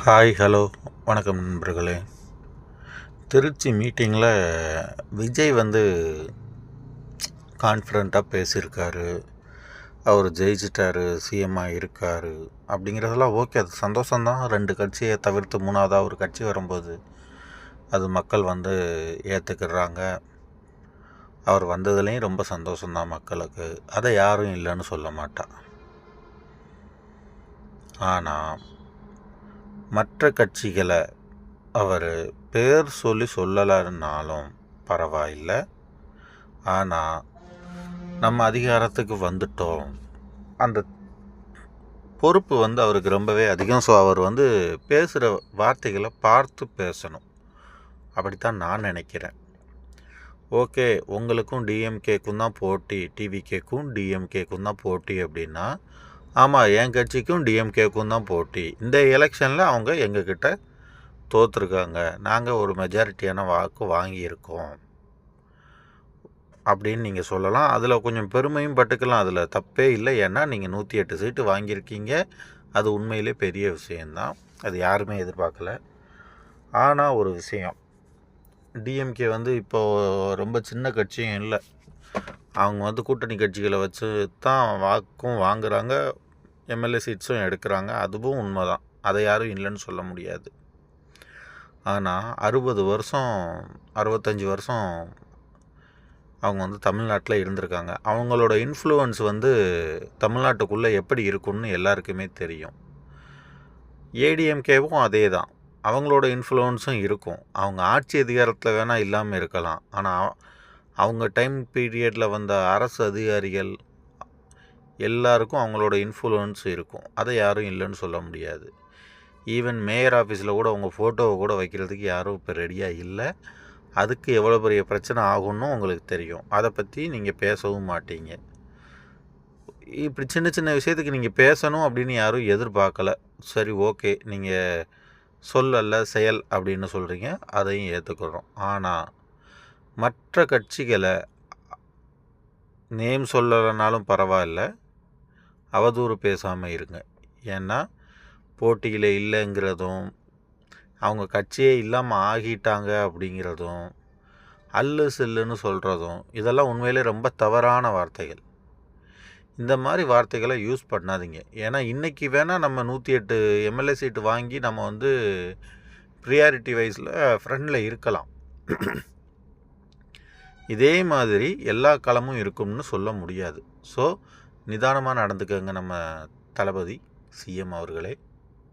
Hi hello வணக்கம் நண்பர்களே. திருச்சி மீட்டிங்கில் விஜய் கான்ஃபிடண்ட்டாக பேசியிருக்காரு. அவர் ஜெயிச்சிட்டாரு, சிஎம்மாக இருக்கார் அப்படிங்கிறதெல்லாம் ஓகே, அது சந்தோஷம்தான். 2 கட்சியை தவிர்த்து 3வதாக ஒரு கட்சி வரும்போது அது மக்கள் ஏற்றுக்கிறாங்க. அவர் வந்ததுலேயும் ரொம்ப சந்தோஷம்தான் மக்களுக்கு. அதை யாரும் இல்லைன்னு சொல்ல மாட்டா. ஆனால் மற்ற கட்சிகளை அவர் பேர் சொல்லலைன்னாலும் பரவாயில்லை. ஆனால் நம்ம அதிகாரத்துக்கு வந்துட்டோம், அந்த பொறுப்பு அவருக்கு ரொம்பவே அதிகம். ஸோ அவர் பேசுகிற வார்த்தைகளை பார்த்து பேசணும். அப்படித்தான் நான் நினைக்கிறேன். ஓகே, உங்களுக்கும் டிஎம்கேக்கும் தான் போட்டி, டிவிகேக்கும் டிஎம்கேக்கும் தான் போட்டி அப்படின்னா, ஆமாம், என் கட்சிக்கும் டிஎம்கேக்கும் தான் போட்டி. இந்த எலெக்ஷனில் அவங்க எங்ககிட்ட தோற்றுருக்காங்க, நாங்கள் ஒரு மெஜாரிட்டியான வாக்கு வாங்கியிருக்கோம் அப்படின்னு நீங்கள் சொல்லலாம். அதில் கொஞ்சம் பெருமையும் பட்டுக்கலாம், அதில் தப்பே இல்லை. ஏன்னா நீங்கள் 108 சீட்டு வாங்கியிருக்கீங்க, அது உண்மையிலே பெரிய விஷயந்தான். அது யாருமே எதிர்பார்க்கல. ஆனால் ஒரு விஷயம், டிஎம்கே இப்போது ரொம்ப சின்ன கட்சியும் இல்லை. அவங்க கூட்டணி கட்சிகளை வச்சு தான் வாக்கும் வாங்குகிறாங்க, எம்எல்ஏ சீட்ஸும் எடுக்கிறாங்க. அதுவும் உண்மை தான், அதை யாரும் இல்லைன்னு சொல்ல முடியாது. ஆனால் 60 வருஷம் 65 வருஷம் அவங்க தமிழ்நாட்டில் இருந்திருக்காங்க. அவங்களோட இன்ஃப்ளூயன்ஸ் தமிழ்நாட்டுக்குள்ளே எப்படி இருக்குன்னு எல்லாருக்குமே தெரியும். ஏடிஎம்கேவும் அதே தான், அவங்களோட இன்ஃப்ளூயன்ஸும் இருக்கும். அவங்க ஆட்சி அதிகாரத்தில் வேணால் இல்லாமல் இருக்கலாம், ஆனால் அவங்க டைம் பீரியடில் வந்த அரசு அதிகாரிகள் எல்லாருக்கும் அவங்களோட இன்ஃப்ளூயன்ஸ் இருக்கும். அதை யாரும் இல்லைன்னு சொல்ல முடியாது. ஈவன் மேயர் ஆஃபீஸில் கூட உங்கள் ஃபோட்டோவை கூட வைக்கிறதுக்கு யாரும் இப்போ ரெடியாக இல்லை. அதுக்கு எவ்வளோ பெரிய பிரச்சனை ஆகும்னு உங்களுக்கு தெரியும். அதை பற்றி நீங்கள் பேசவும் மாட்டீங்க. இப்படி சின்ன சின்ன விஷயத்துக்கு நீங்கள் பேசணும் அப்படின்னு யாரும் எதிர்பார்க்கலை. சரி, ஓகே, நீங்கள் சொல்லல செயல் அப்படின்னு சொல்கிறீங்க, அதையும் ஏற்றுக்கிறோம். ஆனால் மற்ற கட்சிகளை நேம் சொல்லலைனாலும் பரவாயில்ல, அவதூறு பேசாமல் இருங்க. ஏன்னா போட்டியில் இல்லைங்கிறதும், அவங்க கட்சியே இல்லாமல் ஆகிட்டாங்க அப்படிங்கிறதும், அல்லு செல்லுன்னு சொல்கிறதும், இதெல்லாம் உண்மையிலே ரொம்ப தவறான வார்த்தைகள். இந்த மாதிரி வார்த்தைகளை யூஸ் பண்ணாதீங்க. ஏன்னா இன்றைக்கி வேணால் நம்ம 108 எம்எல்ஏ சீட்டு வாங்கி நம்ம ப்ரியாரிட்டி வைஸில் ஃப்ரண்டில் இருக்கலாம். இதே மாதிரி எல்லா களமும் இருக்கும்னு சொல்ல முடியாது. ஸோ நிதானமாக நடந்துக்கங்க நம்ம தளபதி சிஎம் அவர்களே.